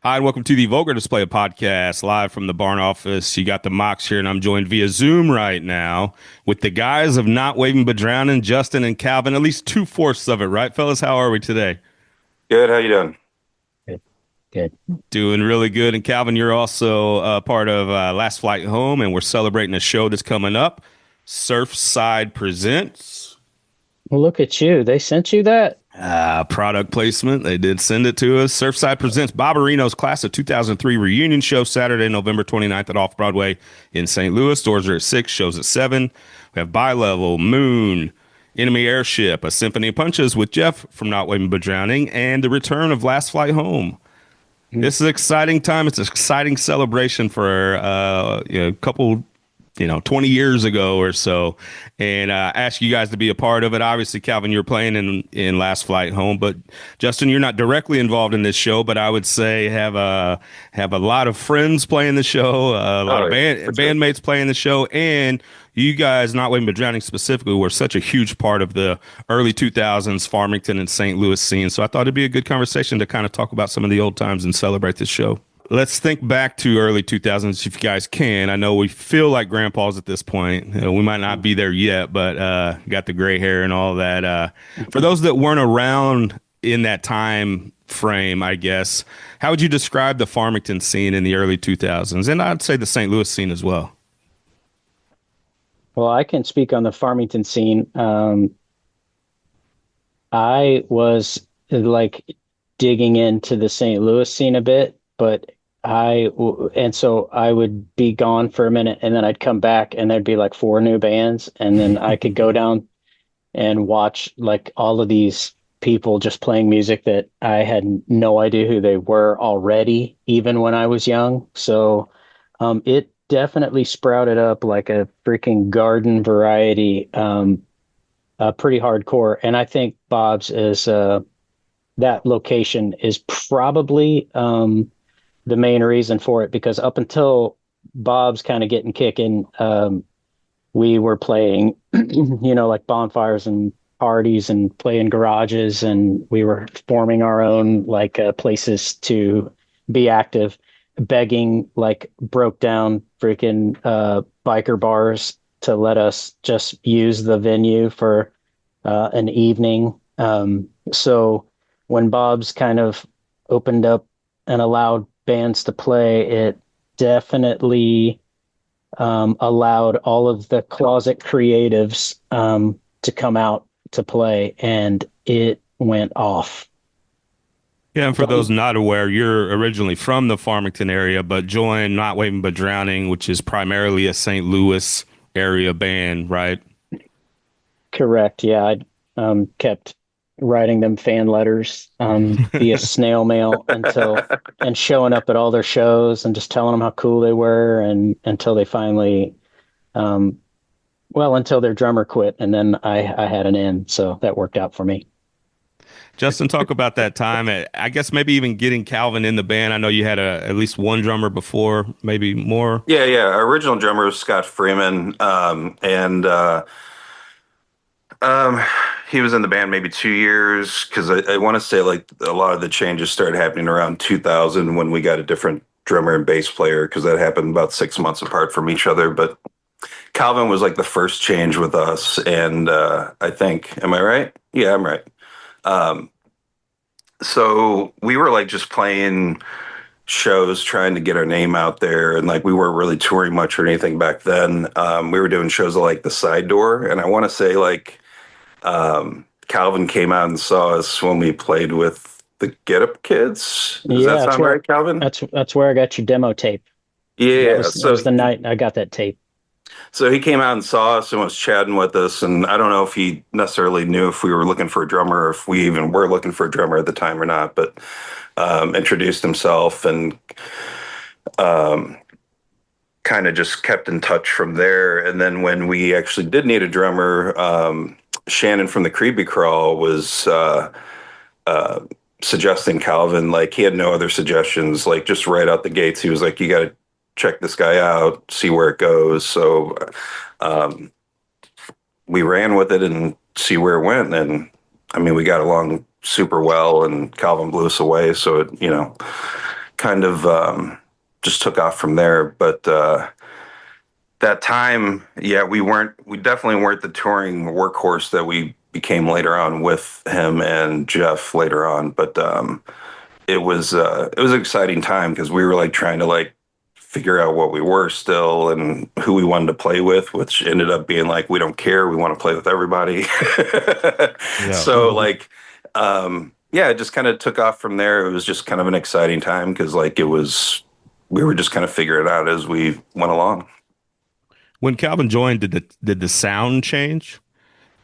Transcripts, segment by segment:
Hi, and welcome to the Vulgar Display podcast, live from the barn office. You got the Mox here, and I'm joined via Zoom right now with the guys of Not Waving But Drowning, Justin and Calvin. At least two-fourths of it, right, fellas? How are we today? Good. How you doing? Good, good. Doing really good. And Calvin, you're also part of Last Flight Home, and we're celebrating a show that's coming up, Surfside Presents. Well, look at you. They sent you that? Product placement. They did send it to us. Surfside presents Bob-A-Rino's class of 2003 reunion show Saturday, November 29th at Off Broadway in St. Louis. Doors are at 6, shows at 7. We have Bi-Level, Moon, Enemy Airship, A Symphony of Punches with Jeff from Not Waving But Drowning, and the return of Last Flight Home. Mm. This is an exciting time. It's an exciting celebration for a couple 20 years ago or so, and ask you guys to be a part of it. Obviously, Calvin, you're playing in Last Flight Home, but Justin, you're not directly involved in this show, but I would say have a lot of friends playing the show, a lot Oh, of yeah, for sure. bandmates playing the show, and you guys, Not Waiting But Drowning specifically, were such a huge part of the early 2000s Farmington and St. Louis scene. So I thought it'd be a good conversation to kind of talk about some of the old times and celebrate this show. Let's think back to early 2000s if you guys can. I know we feel like grandpas at this point. We might not be there yet, but got the gray hair and all that. For those that weren't around in that time frame, I guess, how would you describe the Farmington scene in the early 2000s? And I'd say the St. Louis scene as well. Well, I can speak on the Farmington scene. I was like digging into the St. Louis scene a bit, but and so I would be gone for a minute and then I'd come back and there'd be like four new bands. And then I could go down and watch like all of these people just playing music that I had no idea who they were already, even when I was young. So it definitely sprouted up like a freaking garden variety, pretty hardcore. And I think Bob's is that location is probably the main reason for it because up until Bob's kind of getting kicking, we were playing, like bonfires and parties and playing garages, and we were forming our own like places to be active, begging like broke down freaking biker bars to let us just use the venue for an evening. So when Bob's kind of opened up and allowed bands to play, it definitely allowed all of the closet creatives to come out to play, and it went off. Yeah, and for those From not aware, you're originally from the Farmington area, but joined Not Waving But Drowning, which is primarily a St. Louis area band, right? Correct, yeah, I kept writing them fan letters via snail mail and showing up at all their shows and just telling them how cool they were, and until they finally, um, until their drummer quit, and then I had an end, so that worked out for me. Justin, talk about that time. I guess maybe even getting Calvin in the band. I know you had at least one drummer before, maybe more. Yeah, yeah. Our original drummer was Scott Freeman, and um, he was in the band maybe 2 years because I want to say like a lot of the changes started happening around 2000 when we got a different drummer and bass player because that happened about 6 months apart from each other. But Calvin was like the first change with us, and I think, am I right? Yeah, I'm right. Um, so we were like just playing shows trying to get our name out there, and like we weren't really touring much or anything back then. We were doing shows at like the Side Door, and I want to say like Calvin came out and saw us when we played with the Get Up Kids. Does Yeah, that sound right, Calvin? that's where I got your demo tape. Yeah, That was the night I got that tape. so he came out and saw us and was chatting with us, and I don't know if he necessarily knew if we were looking for a drummer or if we even were looking for a drummer at the time or not, but introduced himself and um, kind of just kept in touch from there. And then when we actually did need a drummer, Shannon from the Creepy Crawl was uh, suggesting Calvin. Like he had no other suggestions. Like just right out the gates, he was like, "You got to check this guy out, see where it goes." So um, we ran with it and see where it went. And I mean, we got along super well, and Calvin blew us away. So it, kind of just took off from there. But that time, yeah, we definitely weren't the touring workhorse that we became later on with him and Jeff later on. But it was an exciting time because we were like trying to like figure out what we were still and who we wanted to play with, which ended up being like we don't care, we want to play with everybody. Yeah. So like yeah, it just kind of took off from there. It was just kind of an exciting time because like it was we were just kind of figuring it out as we went along. When Calvin joined, did the sound change?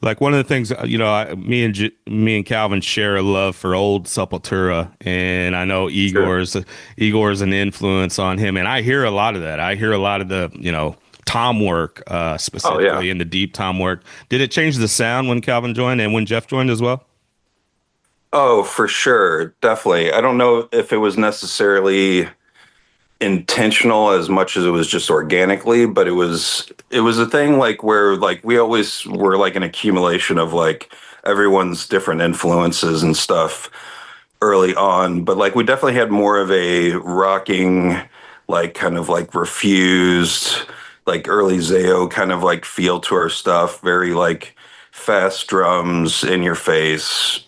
Like one of the things, me and Calvin share a love for old Sepultura, and I know Sure. Igor's an influence on him, and I hear a lot of that. I hear a lot of the tom work, Oh yeah. specifically in the deep tom work. Did it change the sound when Calvin joined and when Jeff joined as well? Oh, for sure. Definitely. I don't know if it was necessarily intentional as much as it was just organically, but it was a thing like where like we always were like an accumulation of like everyone's different influences and stuff early on, but like we definitely had more of a rocking, like kind of like refused, like early Zayo kind of like feel to our stuff, very like fast drums in your face,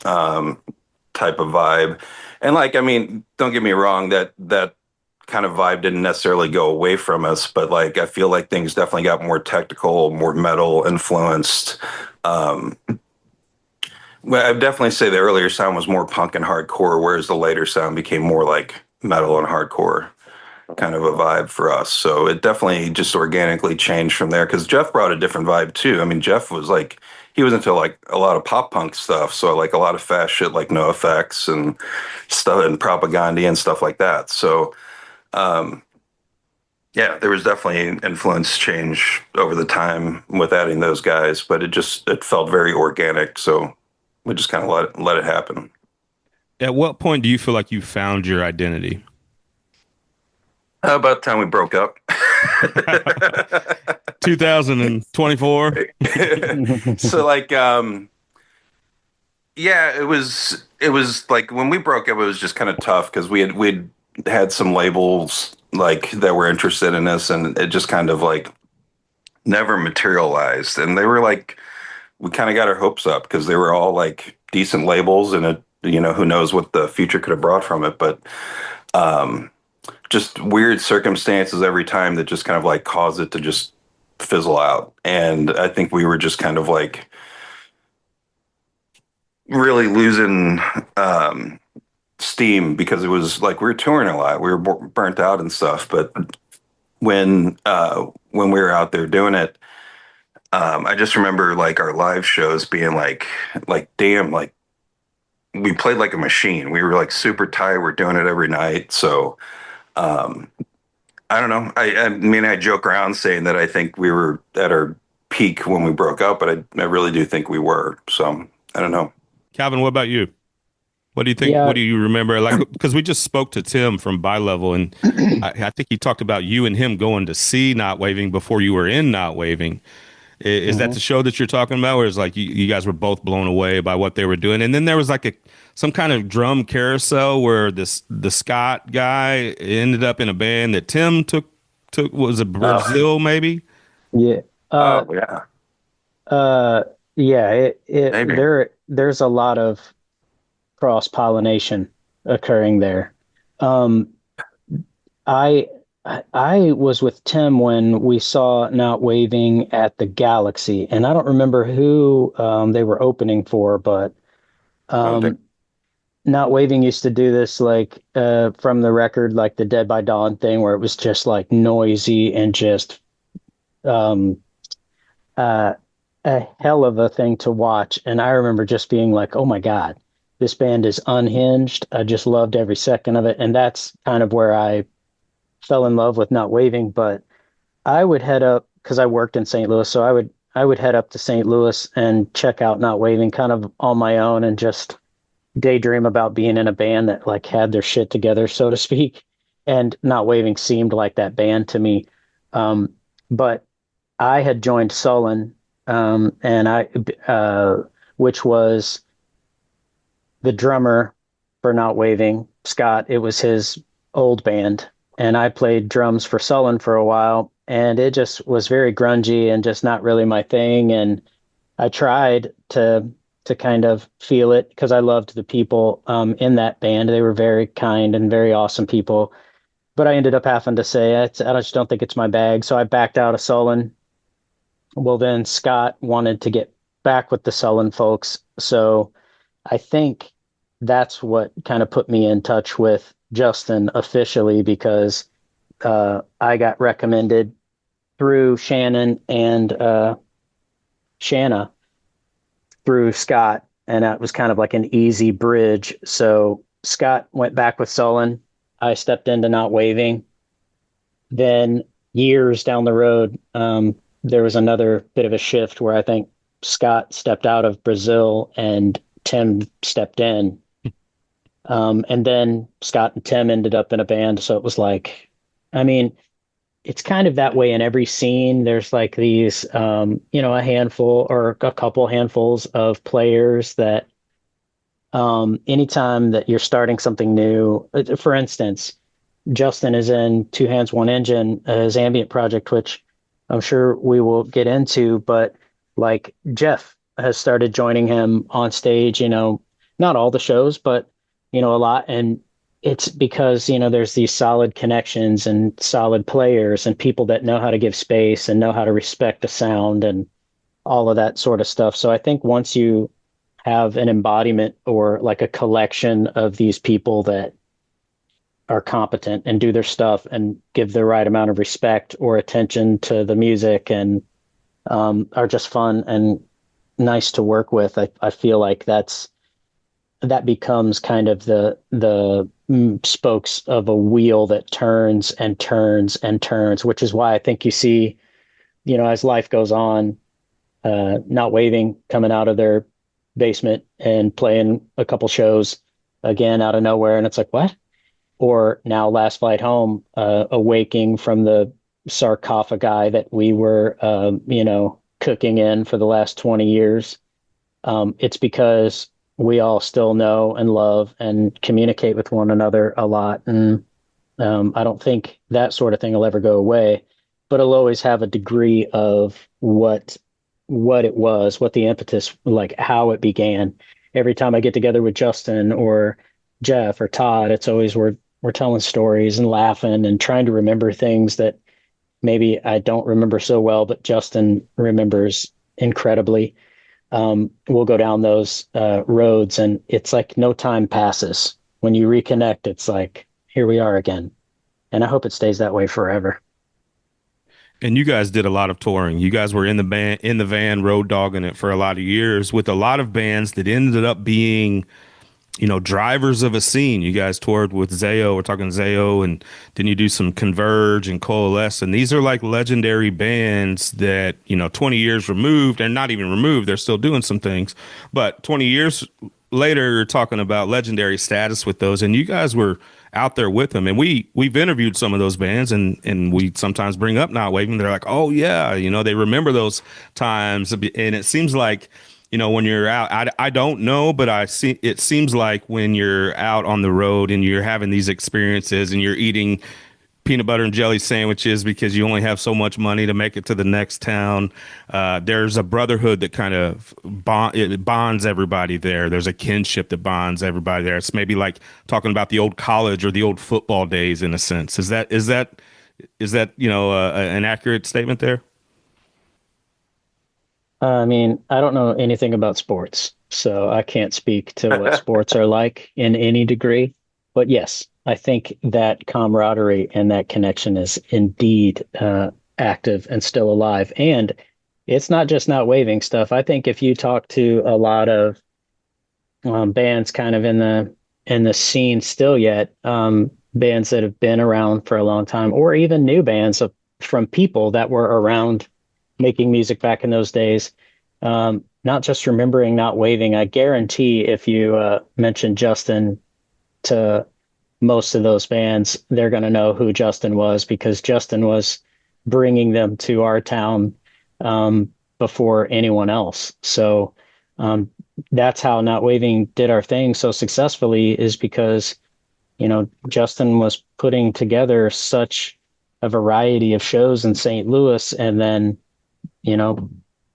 type of vibe. And like, I mean, don't get me wrong, that kind of vibe didn't necessarily go away from us, but like I feel like things definitely got more technical, more metal influenced. Um, well, I'd definitely say the earlier sound was more punk and hardcore, whereas the later sound became more like metal and hardcore kind of a vibe for us. So it definitely just organically changed from there because Jeff brought a different vibe too. I mean, Jeff was like, he was into like a lot of pop punk stuff. So like a lot of fast shit like No Effects and stuff and Propaganda and stuff like that. So um, yeah, there was definitely an influence change over the time with adding those guys, but it felt very organic. So we just kind of let it happen. At what point do you feel like you found your identity? How about the time we broke up? 2024. So like yeah, it was like when we broke up it was just kind of tough because we'd had some labels like that were interested in us and it just kind of like never materialized and they were like we kind of got our hopes up because they were all like decent labels and it who knows what the future could have brought from it but um just weird circumstances every time that just kind of like caused it to just fizzle out and I think we were just kind of like really losing steam because it was like we were touring a lot. We were burnt out and stuff. But when we were out there doing it, I just remember like our live shows being like damn, like we played like a machine. We were like super tired. We're doing it every night. So um, I don't know. I mean, I joke around saying that I think we were at our peak when we broke up, but I really do think we were. So I don't know. Calvin, what about you? What do you think? What Yeah. do you remember? Like, because we just spoke to Tim from Bi-Level, and I think he talked about you and him going to see Not Waving before you were in Not Waving. Is that the Mhm. show that you're talking about, where it's like you guys were both blown away by what they were doing, and then there was like some kind of drum carousel where the Scott guy ended up in a band that Tim took was it Oh, Brazil maybe? Yeah. oh Uh, yeah, uh, yeah, maybe. there's a lot of cross pollination occurring there. Um, I I was with Tim when we saw Not Waving at the Galaxy, and I don't remember who they were opening for, but Oh, damn. um, Not Waving used to do this like from the record, like the Dead by Dawn thing, where it was just like noisy and just um, uh, a hell of a thing to watch. And I remember just being like, oh my God, this band is unhinged. I just loved every second of it. And that's kind of where I fell in love with Not Waving. But I would head up because I worked in St. Louis. So I would head up to St. Louis and check out Not Waving kind of on my own and just daydream about being in a band that like had their shit together, so to speak. And Not Waving seemed like that band to me. Um, but I had joined Sullen, and which was the drummer for Not Waving, Scott. It was his old band, and I played drums for Sullen for a while, and it just was very grungy and just not really my thing. And I tried to kind of feel it because I loved the people in that band. They were very kind and very awesome people. But I ended up having to say, I just don't think it's my bag. So I backed out of Sullen. Well, then Scott wanted to get back with the Sullen folks. So I think that's what kind of put me in touch with Justin officially because I got recommended through Shannon and Shanna through Scott, and that was kind of like an easy bridge. So Scott went back with Sullen. I stepped into Not Waving. Then years down the road, there was another bit of a shift where I think Scott stepped out of Brazil and Tim stepped in. And then Scott and Tim ended up in a band. So it was like, I mean, it's kind of that way in every scene. There's like these, a handful or a couple handfuls of players that anytime that you're starting something new, for instance, Justin is in Two Hands, One Engine, his ambient project, which I'm sure we will get into, but like Jeff has started joining him on stage, not all the shows, but, a lot. And it's because, there's these solid connections and solid players and people that know how to give space and know how to respect the sound and all of that sort of stuff. So I think once you have an embodiment or like a collection of these people that are competent and do their stuff and give the right amount of respect or attention to the music and are just fun and nice to work with, I feel like that becomes kind of the spokes of a wheel that turns and turns and turns, which is why I think you see, as life goes on, Not Waving coming out of their basement and playing a couple shows again out of nowhere. And it's like, what? Or now Last Flight Home, awaking from the sarcophagi that we were, cooking in for the last 20 years. It's because we all still know and love and communicate with one another a lot. And I don't think that sort of thing will ever go away, but it'll always have a degree of what it was, what the impetus, like how it began. Every time I get together with Justin or Jeff or Todd, it's always we're telling stories and laughing and trying to remember things that maybe I don't remember so well, but Justin remembers incredibly. We'll go down those roads and it's like no time passes. When you reconnect, it's like, here we are again. And I hope it stays that way forever. And you guys did a lot of touring. You guys were in the van, road dogging it for a lot of years with a lot of bands that ended up being, drivers of a scene. You guys toured with Zayo. We're talking Zayo, and then you do some Converge and Coalesce. And these are like legendary bands that, 20 years removed, and not even removed, they're still doing some things. But 20 years later, you're talking about legendary status with those. And you guys were out there with them. And we've interviewed some of those bands, and we sometimes bring up Not Waving. They're like, oh, yeah, they remember those times. And it seems like, when you're out, I don't know, but it seems like when you're out on the road and you're having these experiences and you're eating peanut butter and jelly sandwiches because you only have so much money to make it to the next town. There's a brotherhood that kind of it bonds everybody there. There's a kinship that bonds everybody there. It's maybe like talking about the old college or the old football days in a sense. Is that an accurate statement there? I mean, I don't know anything about sports, so I can't speak to what sports are like in any degree. But yes, I think that camaraderie and that connection is indeed active and still alive. And it's not just Not Waving stuff. I think if you talk to a lot of bands kind of in the scene still yet, bands that have been around for a long time, or even new bands from people that were around making music back in those days, not just remembering Not Waving. I guarantee if you mention Justin to most of those bands, they're going to know who Justin was because Justin was bringing them to our town before anyone else. So that's how Not Waving did our thing so successfully, is because Justin was putting together such a variety of shows in St. Louis, and then, you know,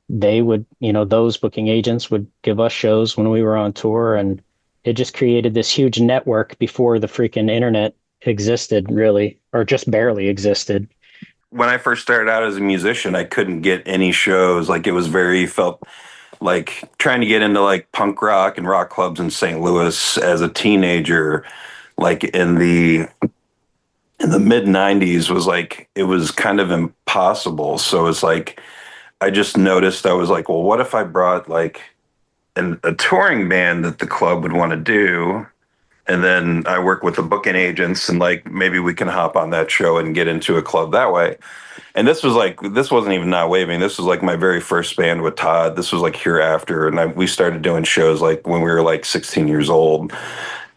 they would, those booking agents would give us shows when we were on tour, and it just created this huge network before the freaking internet existed, really, or just barely existed. When I first started out as a musician, I couldn't get any shows. Like it was very felt like trying to get into like punk rock and rock clubs in St. Louis as a teenager, like in the mid 90s was like it was kind of impossible. So it's like I just noticed I was like, well, what if I brought like a touring band that the club would want to do? And then I work with the booking agents and like maybe we can hop on that show and get into a club that way. And this wasn't even Not Waving. This was like my very first band with Todd. This was like Hereafter. And we started doing shows like when we were like 16 years old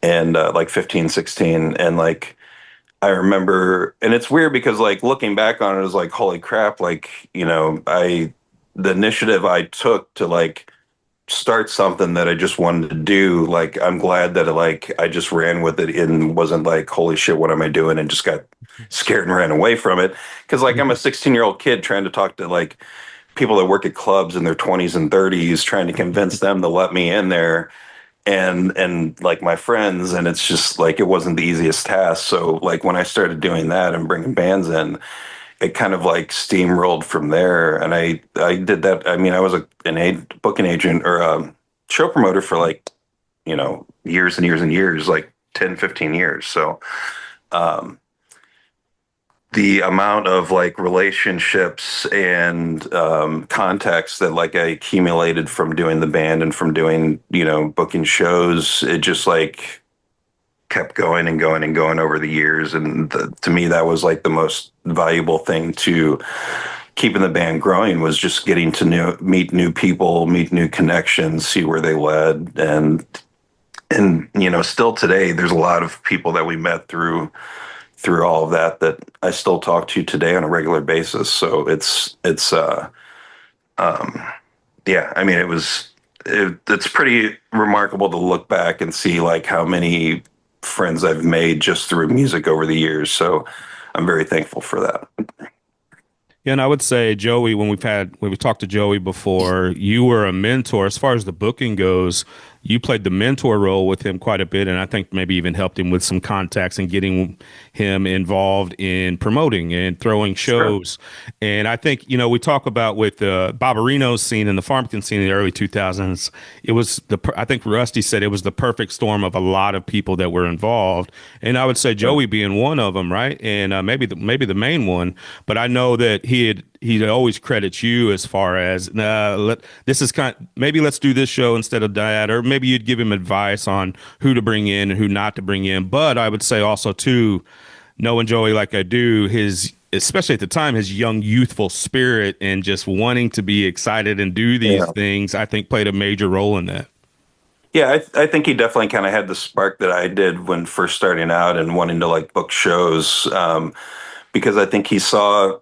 and like 15, 16. And like I remember, and it's weird because like looking back on it is like, holy crap, like, the initiative I took to like start something that I just wanted to do, like I'm glad that like I just ran with it and wasn't like, holy shit, what am I doing? And just got scared and ran away from it. Cause like I'm a 16-year-old kid trying to talk to like people that work at clubs in their 20s and 30s, trying to convince them to let me in there and like my friends, and it's just like it wasn't the easiest task. So like when I started doing that and bringing bands in, it kind of like steamrolled from there. And I did that. I mean, I was booking agent or a show promoter for like, years and years and years, like 10, 15 years. So um, the amount of like relationships and contacts that like I accumulated from doing the band and from doing, booking shows, it just like kept going and going and going over the years. And to me, that was like the most valuable thing to keeping the band growing was just getting to meet new people, meet new connections, see where they led. And, still today, there's a lot of people that we met through all of that I still talk to today on a regular basis. So um, yeah, I mean, it's pretty remarkable to look back and see like how many friends I've made just through music over the years. So I'm very thankful for that. Yeah, and I would say Joey, when we talked to Joey before, you were a mentor as far as the booking goes. You played the mentor role with him quite a bit, and I think maybe even helped him with some contacts and getting him involved in promoting and throwing Sure. shows. And I think, we talk about with the Bob-A-Rino scene and the Farmington scene in the early 2000s, I think Rusty said it was the perfect storm of a lot of people that were involved. And I would say Sure. Joey being one of them, right? And maybe the main one, but I know that he'd always credits you as far as this is maybe let's do this show instead of that, or maybe you'd give him advice on who to bring in and who not to bring in. But I would say also too, knowing Joey like I do, his especially at the time his young youthful spirit and just wanting to be excited and do these Yeah. things, I think played a major role in that. Yeah, I think he definitely kind of had the spark that I did when first starting out and wanting to like book shows. Because I think he saw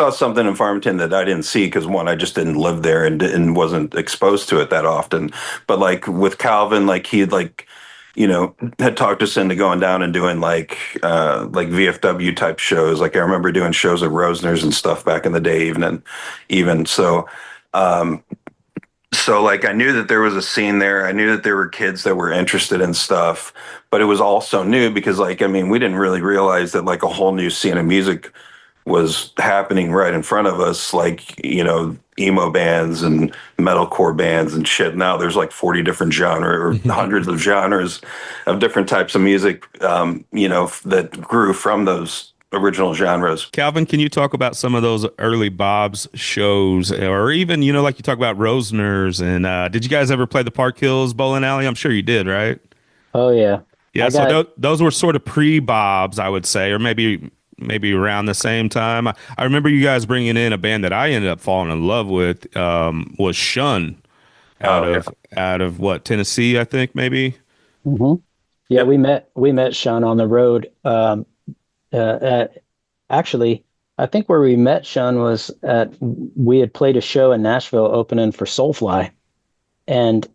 something in Farmington that I didn't see because one, I just didn't live there and wasn't exposed to it that often. But like with Calvin, like he like had talked us into going down and doing like VFW type shows. Like I remember doing shows at Rosner's and stuff back in the day, even so. Um, so like I knew that there was a scene there. I knew that there were kids that were interested in stuff, but it was also new because like I mean we didn't really realize that like a whole new scene of music was happening right in front of us, like emo bands and metalcore bands and shit. Now there's like 40 different genre or hundreds of genres of different types of music, that grew from those original genres. Calvin, can you talk about some of those early Bob's shows, or even like you talk about Rosner's, and did you guys ever play the Park Hills Bowling Alley? I'm sure you did, right? Oh yeah. Yeah, I so got those were sort of pre-Bob's, I would say, or maybe around the same time. I remember you guys bringing in a band that I ended up falling in love with, was Shun out Oh yeah. of what, Tennessee, I think maybe. Mhm. Yeah, Yep. we met Sean on the road. At actually, I think where we met Sean was we had played a show in Nashville opening for Soulfly, and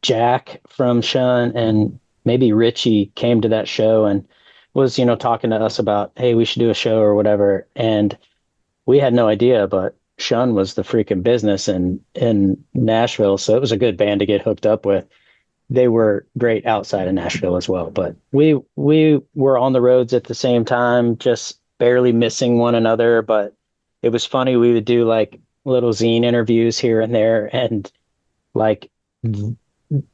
Jack from Sean and maybe Richie came to that show and was, talking to us about, hey, we should do a show or whatever. And we had no idea, but Shun was the freaking business in Nashville. So it was a good band to get hooked up with. They were great outside of Nashville as well. But we were on the roads at the same time, just barely missing one another. But it was funny. We would do like little zine interviews here and there, and like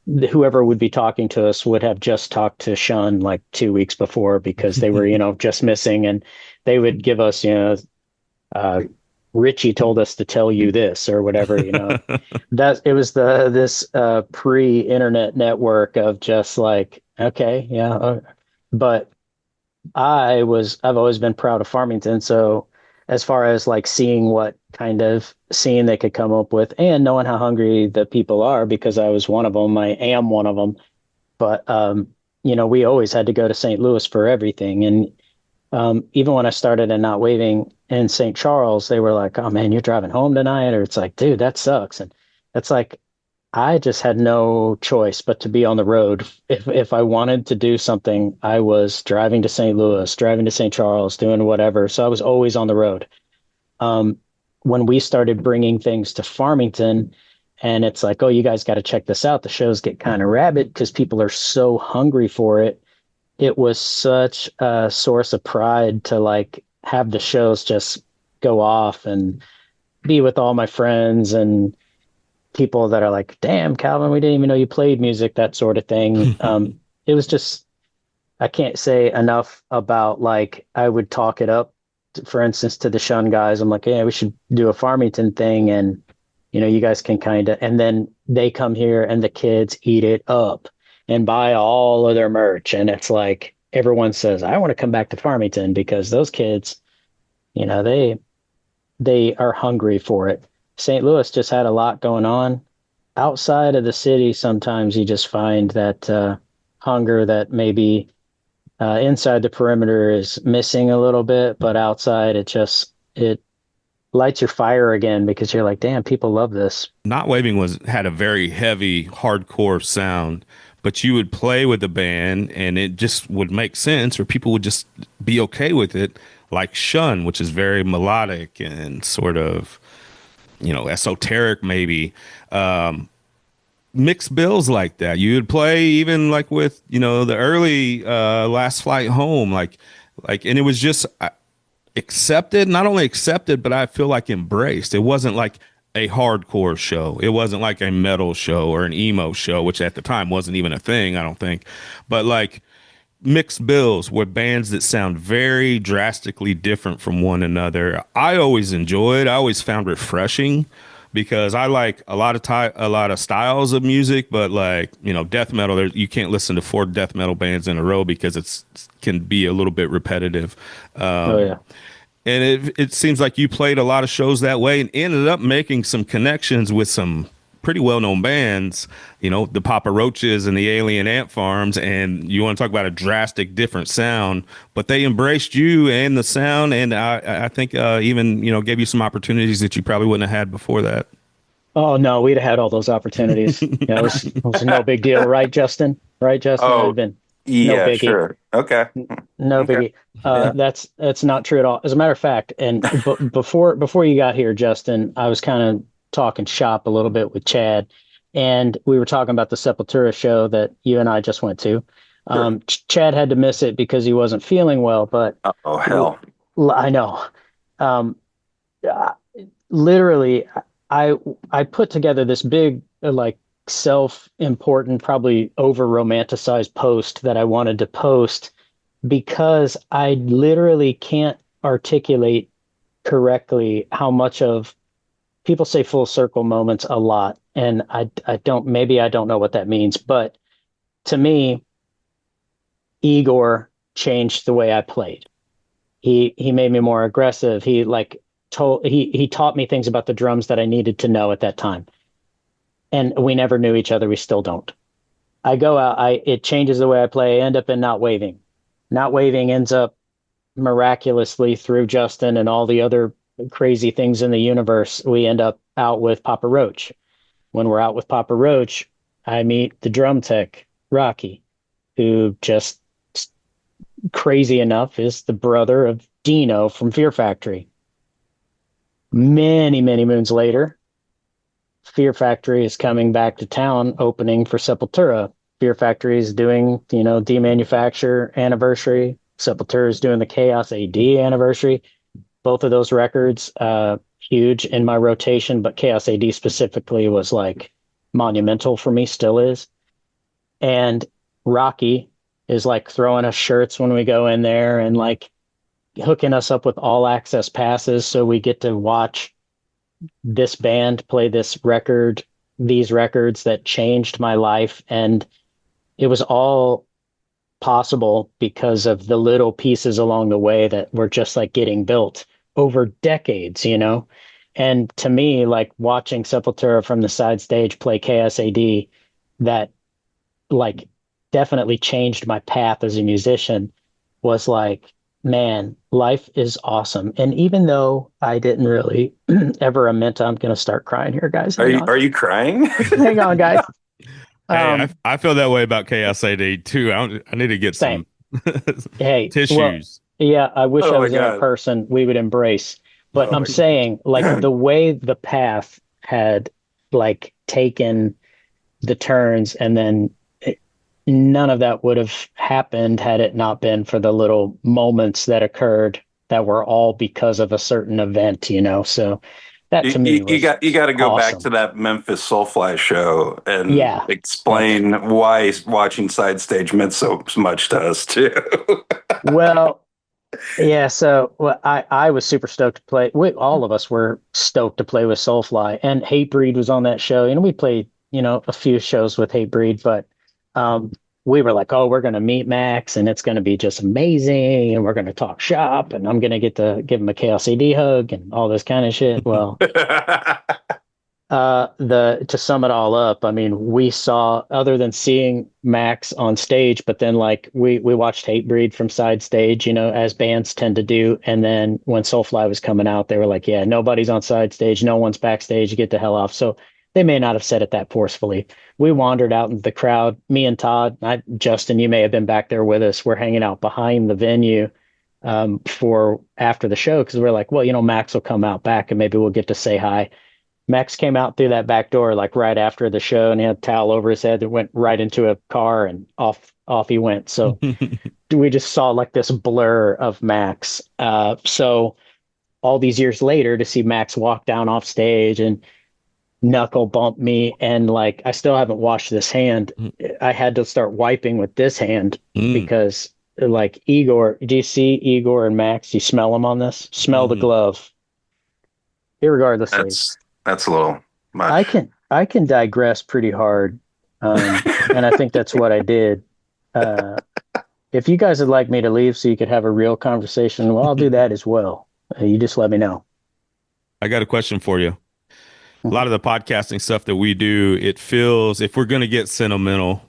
whoever would be talking to us would have just talked to Shun like 2 weeks before because they were, just missing, and they would give us, uh, Richie told us to tell you this or whatever, that it was this pre-internet network of just like, okay, yeah. But I've always been proud of Farmington. So as far as like seeing what kind of scene they could come up with and knowing how hungry the people are, because I was one of them, I am one of them. But, we always had to go to St. Louis for everything. And even when I started in Not Waving in St. Charles, they were like, oh man, you're driving home tonight. Or it's like, dude, that sucks. And it's like, I just had no choice but to be on the road. If I wanted to do something, I was driving to St. Louis, driving to St. Charles, doing whatever. So I was always on the road. Um, when we started bringing things to Farmington, and it's like, oh, you guys got to check this out. The shows get kind of rabid because people are so hungry for it. It was such a source of pride to like have the shows just go off and be with all my friends and people that are like, damn, Calvin, we didn't even know you played music, that sort of thing. It was just, I can't say enough about like, I would talk it up, for instance, to the Shun guys. I'm like, yeah, we should do a Farmington thing. And, you guys can kind of, and then they come here and the kids eat it up and buy all of their merch. And it's like, everyone says, I want to come back to Farmington because those kids, they are hungry for it. St. Louis just had a lot going on. Outside of the city, sometimes you just find that hunger that maybe inside the perimeter is missing a little bit, but outside it lights your fire again because you're like, damn, people love this. Not Waving had a very heavy hardcore sound, but you would play with the band and it just would make sense, or people would just be okay with it, like Shun, which is very melodic and sort of, esoteric maybe. Mixed bills like that. You would play even like with, the early Last Flight Home, and it was just accepted, not only accepted, but I feel like embraced. It wasn't like a hardcore show. It wasn't like a metal show or an emo show, which at the time wasn't even a thing, I don't think. But like mixed bills were bands that sound very drastically different from one another. I always enjoyed, I always found refreshing because I like a lot of styles of music, but like, death metal, you can't listen to 4 death metal bands in a row because it can be a little bit repetitive. Oh yeah. And it seems like you played a lot of shows that way and ended up making some connections with some pretty well-known bands, the Papa Roaches and the Alien Ant Farms. And you want to talk about a drastic different sound, but they embraced you and the sound. And I think even, gave you some opportunities that you probably wouldn't have had before that. Oh no, we'd have had all those opportunities. Yeah, it was no big deal, right, Justin? Right, Justin? It would have been no Yeah, biggie. sure. Okay. No Okay. biggie. Yeah. That's not true at all. As a matter of fact, and before you got here, Justin, I was kind of talking shop a little bit with Chad, and we were talking about the Sepultura show that you and I just went to. Sure. Chad had to miss it because he wasn't feeling well, but Oh, hell. I know. Um, uh, Literally, I I put together this big like self-important, probably over romanticized post that I wanted to post because I literally can't articulate correctly how much of people say full circle moments a lot. And I don't, maybe I don't know what that means, but to me, Igor changed the way I played. He made me more aggressive. He taught me things about the drums that I needed to know at that time. And we never knew each other. We still don't. I go out, it changes the way I play. I end up in Not Waving. Not Waving ends up miraculously through Justin and all the other crazy things in the universe. We end up out with Papa Roach. When we're out with Papa Roach, I meet the drum tech, Rocky. who just crazy enough is the brother of Dino from Fear Factory. Many, many moons later, Fear Factory is coming back to town, opening for Sepultura. Fear Factory is doing, Demanufacture anniversary. Sepultura is doing the Chaos AD anniversary. Both of those records, huge in my rotation, but Chaos AD specifically was like monumental for me, still is. And Rocky is like throwing us shirts when we go in there and like hooking us up with all access passes so we get to watch this band play these records that changed my life. And it was all possible because of the little pieces along the way that were just like getting built over decades, And to me, like watching Sepultura from the side stage play KSAD, that like definitely changed my path as a musician, was like, man, life is awesome. And even though I didn't really ever admit, I'm going to start crying here, guys. Are you crying? Hang on, guys. Hey, I feel that way about KSAD too. I need to get Same. some Hey, tissues. well, yeah, I wish Oh I my was in God. person. We would embrace. But Oh I'm my saying, like, the way the path had like taken the turns, and then none of that would have happened had it not been for the little moments that occurred that were all because of a certain event, So that to me was You got to go back awesome. to that Memphis Soulfly show and Yeah. explain why watching side stage meant so much to us too. Well, yeah, so I was super stoked to play. All of us were stoked to play with Soulfly, and Hatebreed was on that show. We played, a few shows with Hatebreed, but um, we were like, oh, we're going to meet Max, and it's going to be just amazing, and we're going to talk shop, and I'm going to get to give him a KLCD hug and all this kind of shit. Well, to sum it all up, I mean, we saw, other than seeing Max on stage, but then like we watched Hatebreed from side stage, as bands tend to do. And then when Soulfly was coming out, they were like, yeah, nobody's on side stage, no one's backstage, get the hell off. So they may not have said it that forcefully. We wandered out into the crowd. Me and Todd, Justin, you may have been back there with us. We're hanging out behind the venue for after the show, because we're like, well, Max will come out back and maybe we'll get to say hi. Max came out through that back door like right after the show, and he had a towel over his head that went right into a car, and off he went. So we just saw like this blur of Max. So all these years later, to see Max walk down off stage and knuckle bump me, and like I still haven't washed this hand. I had to start wiping with this hand because like Igor, do you see Igor and Max? Do you smell them on this? Smell the glove. Irregardless, that's a little much. I can digress pretty hard, and I think that's what I did. If you guys would like me to leave so you could have a real conversation, well, I'll do that as well. You just let me know. I got a question for you. A lot of the podcasting stuff that we do, it feels, if we're going to get sentimental,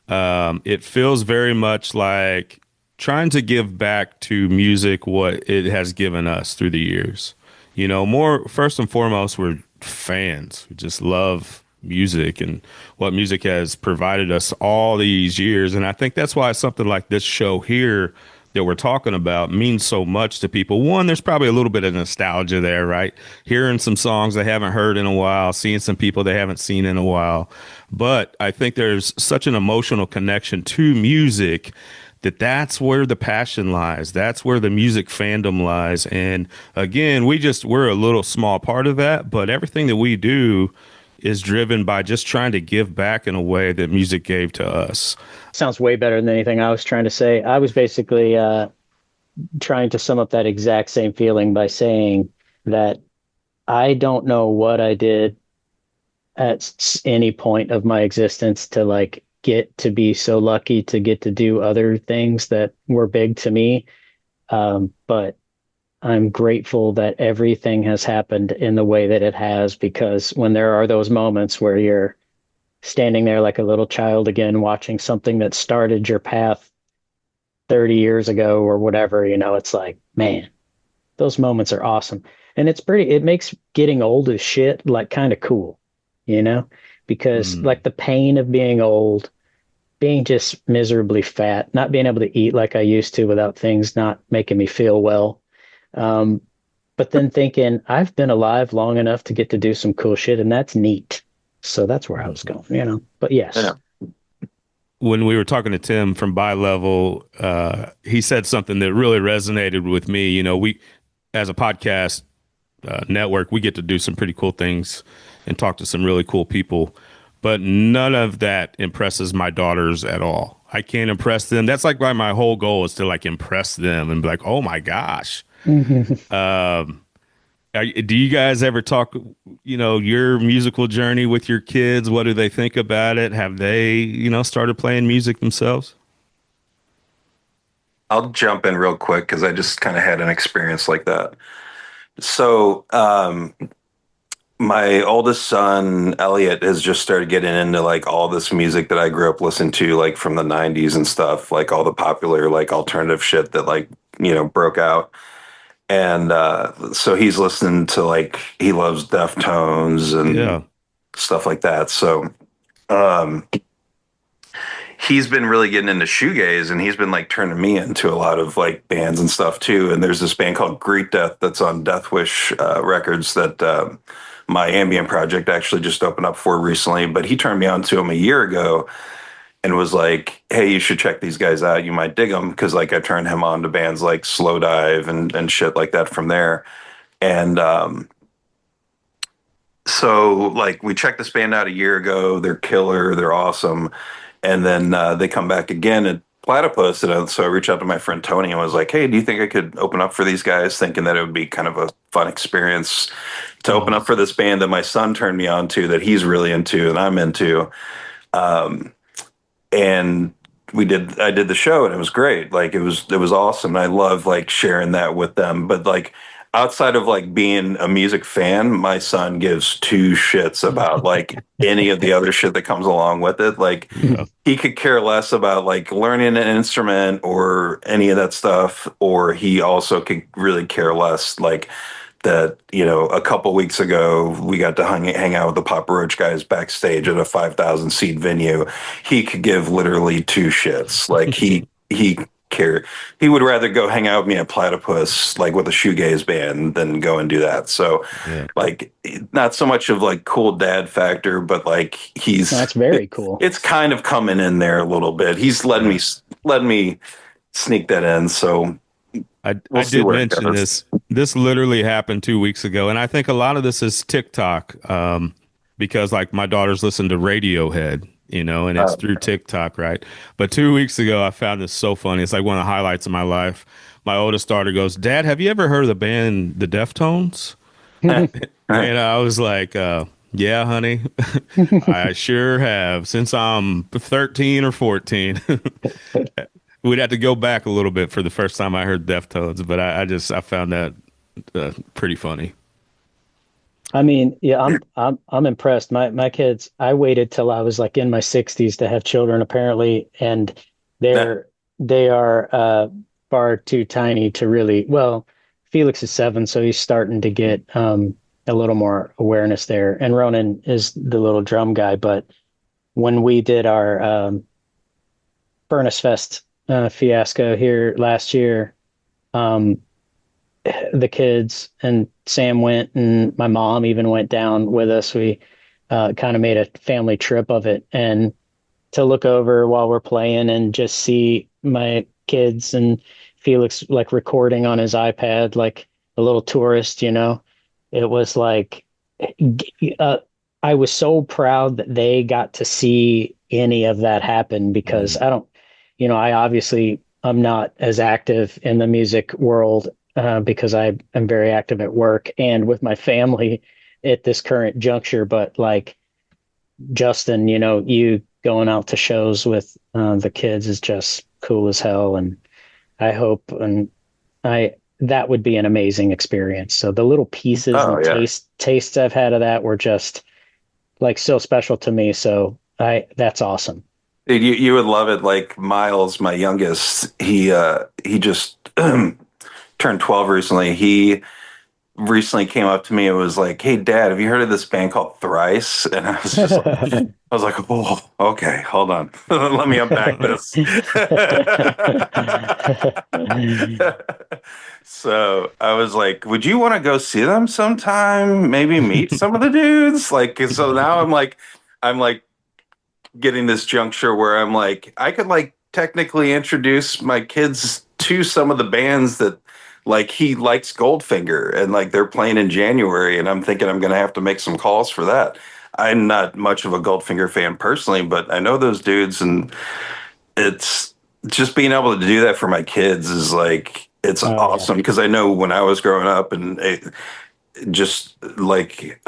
it feels very much like trying to give back to music what it has given us through the years. More first and foremost, we're fans. We just love music and what music has provided us all these years. And I think that's why something like this show here that we're talking about means so much to people. One, there's probably a little bit of nostalgia there, right? Hearing some songs they haven't heard in a while, seeing some people they haven't seen in a while. But I think there's such an emotional connection to music that's where the passion lies. That's where the music fandom lies. And again, we're a little small part of that, but everything that we do is driven by just trying to give back in a way that music gave to us. Sounds way better than anything I was trying to say. I was basically trying to sum up that exact same feeling by saying that I don't know what I did at any point of my existence to like get to be so lucky to get to do other things that were big to me. But I'm grateful that everything has happened in the way that it has, because when there are those moments where you're standing there like a little child again, watching something that started your path 30 years ago or whatever, it's like, man, those moments are awesome. And it makes getting old as shit like kind of cool, because like the pain of being old, being just miserably fat, not being able to eat like I used to without things not making me feel well. Um, but then thinking I've been alive long enough to get to do some cool shit, and that's neat. So that's where I was going, you know. But yes. Yeah. When we were talking to Tim from Bi-Level, he said something that really resonated with me. You know, we, as a podcast network, we get to do some pretty cool things and talk to some really cool people, but none of that impresses my daughters at all. I can't impress them. That's like my whole goal is to like impress them and be like, oh my gosh. Do you guys ever talk, you know, your musical journey with your kids? What do they think about it? Have they, you know, started playing music themselves? I'll jump in real quick because I just kind of had an experience like that. So, my oldest son, Elliot, has just started getting into like all this music that I grew up listening to, like from the 90s and stuff, like all the popular, like alternative shit that like, broke out. And so he's listening to like, he loves Deftones and Yeah. stuff like that. So, um, he's been really getting into shoegaze and he's been like turning me into a lot of like bands and stuff too. And there's this band called Greek Death that's on Death Wish Records that my ambient project actually just opened up for recently. But he turned me on to him a year ago and was like, hey, you should check these guys out. You might dig them. Cause like I turned him on to bands like Slow Dive and shit like that from there. And so like we checked this band out a year ago. They're killer. They're awesome. And then they come back again at Platypus. And so I reached out to my friend Tony and was like, hey, do you think I could open up for these guys? Thinking that it would be kind of a fun experience to open up for this band that my son turned me on to, that he's really into and I'm into. And I did the show and it was great. Like it was awesome. I love like sharing that with them. But like outside of like being a music fan, my son gives two shits about like any of the other shit that comes along with it. Like Yeah. he could care less about like learning an instrument or any of that stuff, or he also could really care less like that, a couple weeks ago we got to hang out with the Papa Roach guys backstage at a 5,000 seat venue. He could give literally two shits. Like he cared. He would rather go hang out with me at Platypus, like with a shoegaze band, than go and do that. So, Yeah. like, not so much of like cool dad factor, but like That's very cool. It's kind of coming in there a little bit. He's letting me sneak that in. So I did mention this. This literally happened 2 weeks ago, and I think a lot of this is TikTok, because like my daughters listen to Radiohead, and it's through TikTok, right? But 2 weeks ago, I found this so funny. It's like one of the highlights of my life. My oldest daughter goes, "Dad, have you ever heard of the band The Deftones?" And I was like, "Yeah, honey, I sure have. Since I'm 13 or 14." We'd have to go back a little bit for the first time I heard Deftones, but I found that pretty funny. I mean, yeah, I'm impressed. My kids, I waited till I was like in my 60s to have children apparently, and they are far too tiny to really, well, Felix is 7, so he's starting to get a little more awareness there. And Ronan is the little drum guy, but when we did our Furnace Fest fiasco here last year, the kids and Sam went, and my mom even went down with us. We kind of made a family trip of it, and to look over while we're playing and just see my kids and Felix like recording on his iPad like a little tourist, it was like I was so proud that they got to see any of that happen, because I don't, I obviously I'm not as active in the music world because I am very active at work and with my family at this current juncture. But like Justin, you going out to shows with the kids is just cool as hell. And I hope, and that would be an amazing experience. So the little pieces and tastes I've had of that were just like so special to me. So that's awesome. Dude, you would love it. Like Miles, my youngest, he just turned 12 recently. He recently came up to me and was like, "Hey, Dad, have you heard of this band called Thrice?" And I was just like, I was like, "Oh, okay, hold on, let me unpack this." So I was like, "Would you want to go see them sometime? Maybe meet some of the dudes?" Like, so now I'm like getting this juncture where I'm like, I could like technically introduce my kids to some of the bands that like he likes Goldfinger and like they're playing in January, and I'm thinking I'm gonna have to make some calls for that. I'm not much of a Goldfinger fan personally, but I know those dudes, and it's just being able to do that for my kids is like it's Oh yeah. awesome because I know when I was growing up and just like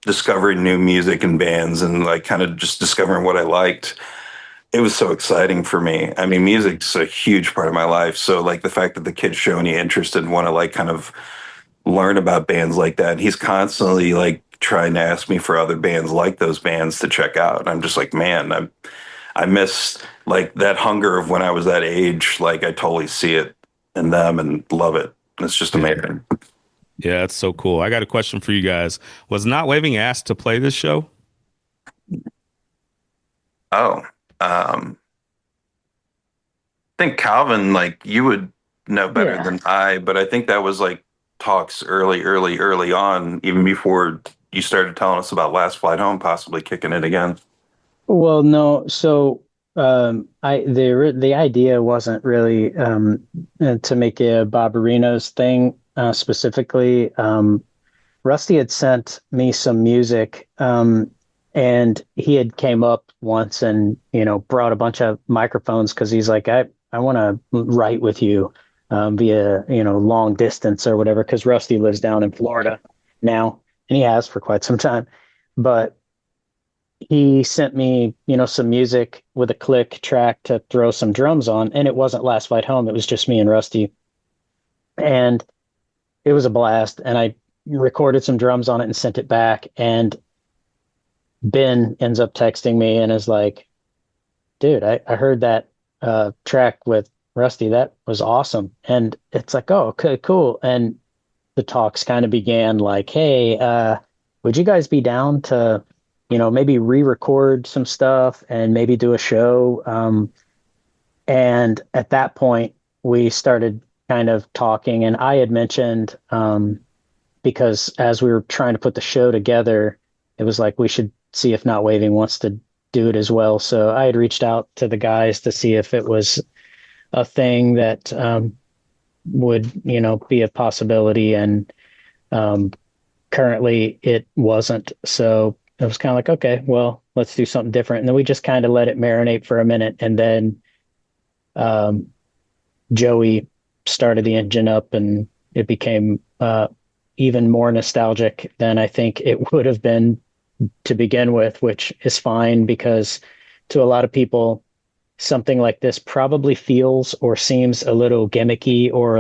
discovering new music and bands and like kind of just discovering what I liked. It was so exciting for me. I mean, music's a huge part of my life. So like the fact that the kid's showing you interest and want to like kind of learn about bands like that. And he's constantly like trying to ask me for other bands like those bands to check out. And I'm just like, man, I miss like that hunger of when I was that age. Like I totally see it in them and love it. It's just amazing. Yeah, that's so cool. I got a question for you guys. Was Not Waving asked to play this show? Oh, I think Calvin, like you would know better Yeah. than I, but I think that was like talks early on, even before you started telling us about Last Flight Home possibly kicking it again. Well, no. So, the idea wasn't really to make a Bob-A-Rino's thing specifically. Rusty had sent me some music, and he had came up once and brought a bunch of microphones because he's like, I want to write with you via long distance or whatever because Rusty lives down in Florida now, and he has for quite some time, but he sent me, some music with a click track to throw some drums on, and it wasn't Last Flight Home. It was just me and Rusty, and it was a blast. And I recorded some drums on it and sent it back. And Ben ends up texting me and is like, "Dude, I heard that track with Rusty. That was awesome." And it's like, "Oh, okay, cool." And the talks kind of began like, "Hey, would you guys be down to, maybe re-record some stuff and maybe do a show?" And at that point, we started kind of talking, and I had mentioned because as we were trying to put the show together, it was like we should see if Not Waving wants to do it as well. So I had reached out to the guys to see if it was a thing that would, be a possibility, and um, currently it wasn't. So it was kind of like, okay, well, let's do something different. And then we just kind of let it marinate for a minute, and then um, Joey started the engine up, and it became even more nostalgic than I think it would have been to begin with, which is fine because to a lot of people, something like this probably feels or seems a little gimmicky or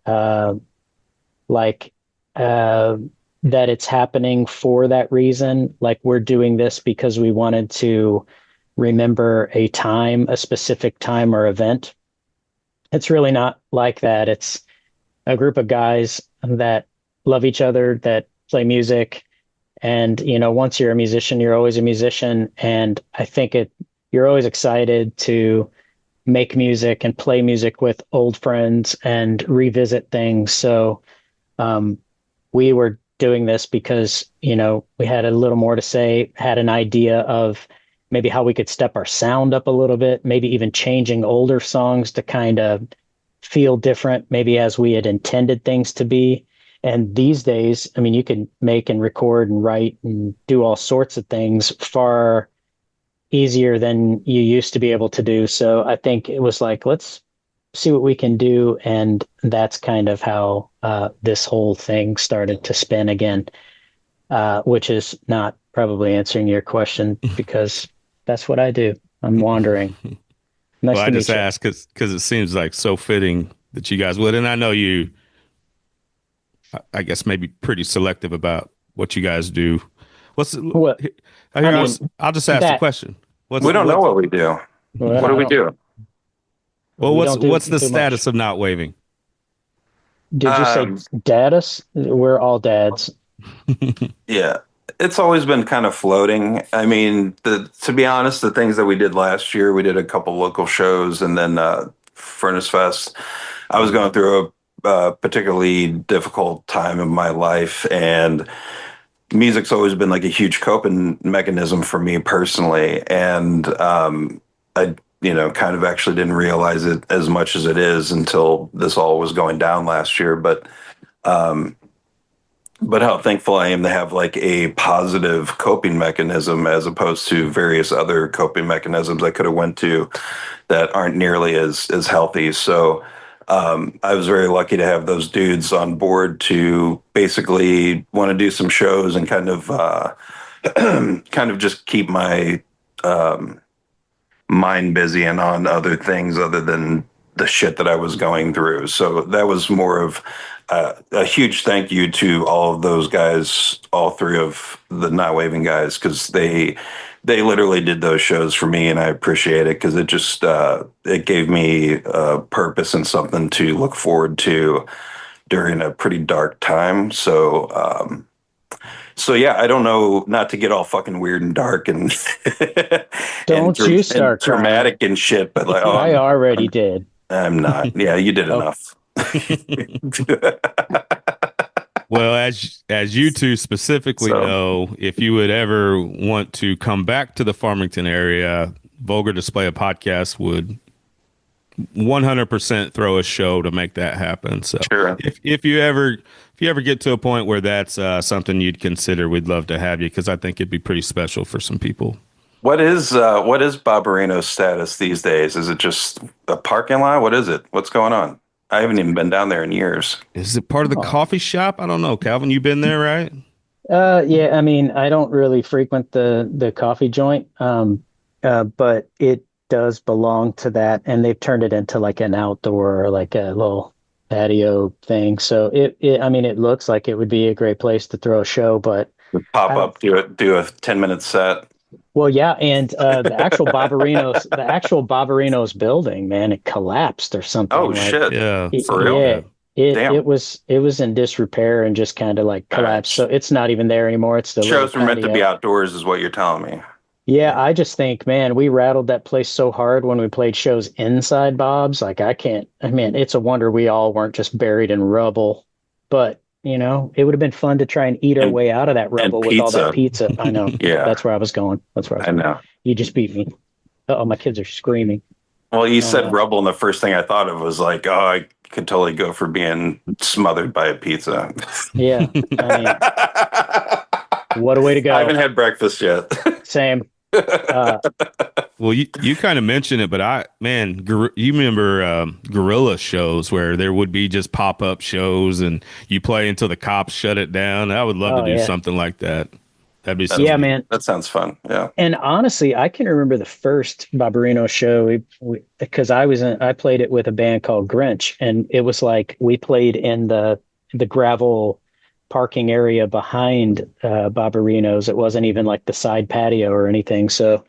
uh, like uh, that it's happening for that reason. Like we're doing this because we wanted to remember a time, a specific time or event. It's really not like that. It's a group of guys that love each other, that play music. And, once you're a musician, you're always a musician. And I think you're always excited to make music and play music with old friends and revisit things. So um, we were doing this because, we had a little more to say, had an idea of maybe how we could step our sound up a little bit, maybe even changing older songs to kind of feel different, maybe as we had intended things to be. And these days, I mean, you can make and record and write and do all sorts of things far easier than you used to be able to do. So I think it was like, let's see what we can do. And that's kind of how this whole thing started to spin again, which is not probably answering your question because that's what I do. I'm wandering. Nice Well, I to just meet you. asked because it seems like so fitting that you guys would, and I know you. I guess maybe pretty selective about what you guys do. What's Well, here? I mean, I'll just ask the that, question. We don't know What's what we do. well, What do I we don't, do? well? we don't What's the do much. status of Not Waving? Did you say Um, dad us? We're all dads. yeah, it's always been kind of floating. I mean, to be honest, the things that we did last year, we did a couple local shows and then Furnace Fest. I was going through a particularly difficult time in my life, and music's always been like a huge coping mechanism for me personally. And I, kind of actually didn't realize it as much as it is until this all was going down last year. Um, but how thankful I am to have like a positive coping mechanism as opposed to various other coping mechanisms I could have went to that aren't nearly as healthy. So I was very lucky to have those dudes on board to basically want to do some shows and kind of just keep my um, mind busy and on other things other than the shit that I was going through. So that was more of a huge thank you to all of those guys, all three of the Not Waving guys, because they literally did those shows for me, and I appreciate it because it just it gave me a purpose and something to look forward to during a pretty dark time. So yeah, I don't know, not to get all fucking weird and dark and Don't you and start crying. dramatic and shit, but like, I already I'm, did. I'm not. Yeah, you did Oh, enough. Well, as you two specifically So know, if you would ever want to come back to the Farmington area, Vulgar Display a Podcast would 100% throw a show to make that happen. So sure. if you ever get to a point where that's something you'd consider, we'd love to have you because I think it'd be pretty special for some people. What is Bob-A-Rino's status these days? Is it just a parking lot? What is it? What's going on? I haven't even been down there in years. Is it part of the oh. coffee shop? I don't know. Calvin, you been there, right? Yeah, I mean, I don't really frequent the coffee joint, but it does belong to that, and they've turned it into like an outdoor, like a little patio thing. So I mean, it looks like it would be a great place to throw a show, but Pop I don't. up, do a 10-minute set. Well, yeah, and the actual Bob-A-Rino's building, man, it collapsed or Oh something like. shit. Yeah. For real? Yeah, Yeah. it Damn. it was it was in disrepair and just kind of like All right. collapsed. So it's not even there anymore. It's the little Shows were meant to be patio. outdoors, is what you're telling me. Yeah, I just think, man, we rattled that place so hard when we played shows inside Bob's. Like I can't. I mean, it's a wonder we all weren't just buried in rubble. But it would have been fun to try and eat our And way out of that and rubble with all that pizza. pizza. I know. Yeah, That's where I was going. That's where I was I going. know. You just beat me. Oh, my kids are screaming. Well, you Oh said no. rubble, and the first thing I thought of was like, oh, I could totally go for being smothered by a pizza. Yeah. I mean, what a way to I go. haven't had breakfast yet. Same. Uh, Well, you kind of mentioned it, but you remember guerrilla shows where there would be just pop up shows and you play until the cops shut it down. I would love to oh do yeah. something like that. That'd be so Yeah, neat. man. That sounds fun. Yeah. And honestly, I can remember the first Bob-A-Rino show because I played it with a band called Grinch, and it was like we played in the gravel parking area behind Bob-A-Rino's. It wasn't even like the side patio or anything. So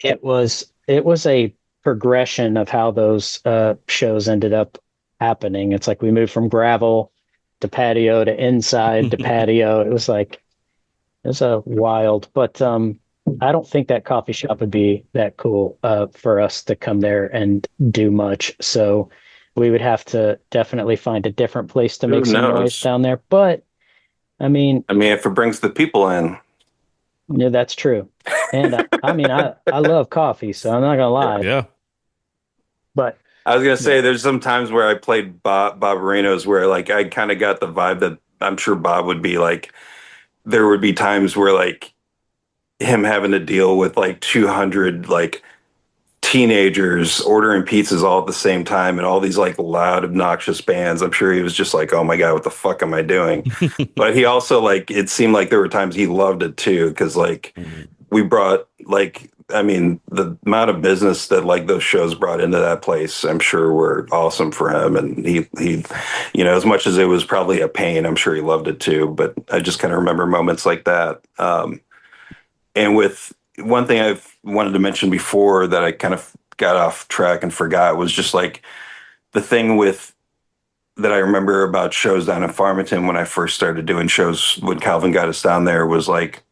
it was a progression of how those shows ended up happening. It's like we moved from gravel to patio to inside to patio. It was a wild, but I don't think that coffee shop would be that cool for us to come there and do much. So we would have to definitely find a different place to Who make some noise knows? down there. But I mean, I mean, if it brings the people in, yeah, that's true. And I mean, I love coffee, so I'm not gonna lie. Yeah. But I was gonna yeah, say there's some times where I played Bob-A-Rino's where like I kind of got the vibe that I'm sure Bob would be like. There would be times where like him having to deal with like 200 like teenagers ordering pizzas all at the same time and all these like loud obnoxious bands. I'm sure he was just like, oh my god, what the fuck am I doing? But he also like, it seemed like there were times he loved it too, because like Mhm. we brought like, I mean, the amount of business that like those shows brought into that place, I'm sure were awesome for him. And he, as much as it was probably a pain, I'm sure he loved it too. But I just kind of remember moments like that. And with one thing I've wanted to mention before that I kind of got off track and forgot was just like the thing with that I remember about shows down in Farmington when I first started doing shows when Calvin got us down there was like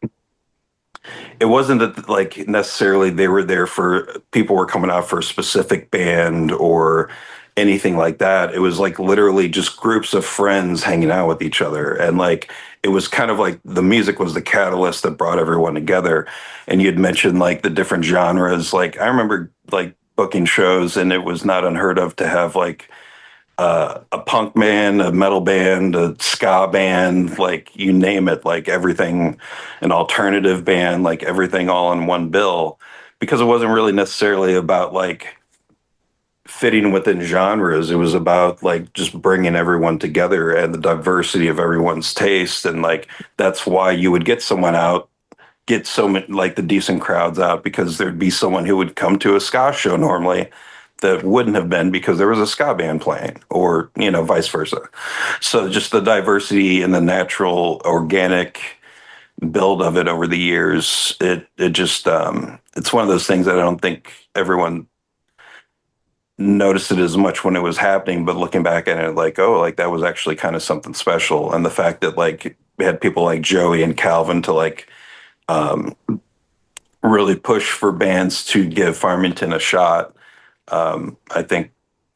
it wasn't that like necessarily they were there for people were coming out for a specific band or anything like that. It was like literally just groups of friends hanging out with each other. And like it was kind of like the music was the catalyst that brought everyone together. And you'd mentioned like the different genres. Like I remember like booking shows and it was not unheard of to have like a punk band, a metal band, a ska band, like you name it, like everything, an alternative band, like everything all on one bill, because it wasn't really necessarily about like fitting within genres. It was about like just bringing everyone together and the diversity of everyone's taste. And like that's why you would get someone out, get so many like the decent crowds out because there'd be someone who would come to a ska show normally that wouldn't have been because there was a ska band playing or, you know, vice versa. So just the diversity and the natural organic build of it over the years, it just it's one of those things that I don't think everyone noticed it as much when it was happening, but looking back at it like, oh, like that was actually kind of something special. And the fact that like we had people like Joey and Calvin to like um really push for bands to give Farmington a shot, I think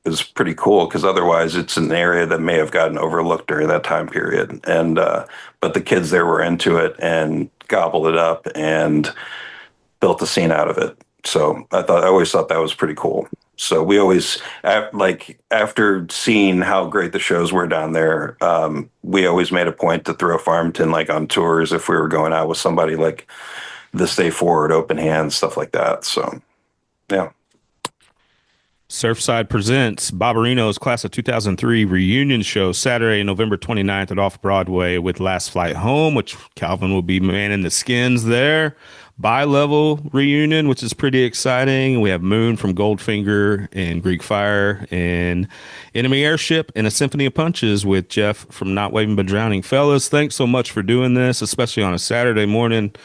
is pretty cool because otherwise it's an area that may have gotten overlooked during that time period. And but the kids there were into it and gobbled it up and built a scene out of it. So I always thought that was pretty cool. So we always like after seeing how great the shows were down there, we always made a point to throw Farmington like on tours if we were going out with somebody like the Stay Forward, Open Hands, stuff like that. So yeah. Surfside Presents Bob-A-Rino's Class of 2003 reunion show Saturday, November 29th at Off Broadway with Last Flight Home, which Calvin will be manning the skins there. Bi-level reunion, which is pretty exciting. We have Moon from Goldfinger and Greek Fire and Enemy Airship and a Symphony of Punches with Jeff from Not Waving But Drowning. Fellas, thanks so much for doing this, especially on a Saturday morning.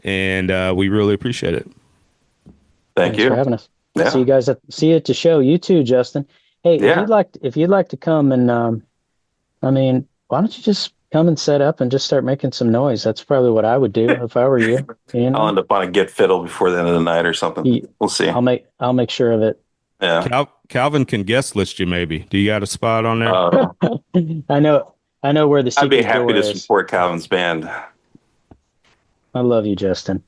And we really appreciate it. Thank Thanks you for having us. Yeah. See you at the show. You too, Justin. Hey, Yeah. if you'd like to come and I mean, why don't you just come and set up and just start making some noise? That's probably what I would do if I were you. You I'll know, end up on a get fiddle before the end of the night or something. We'll see. I'll make sure of it. Yeah. Calvin can guest list you maybe. Do you got a spot on there? I know where the I'd be secret happy door to is. support Calvin's band. I love you, Justin.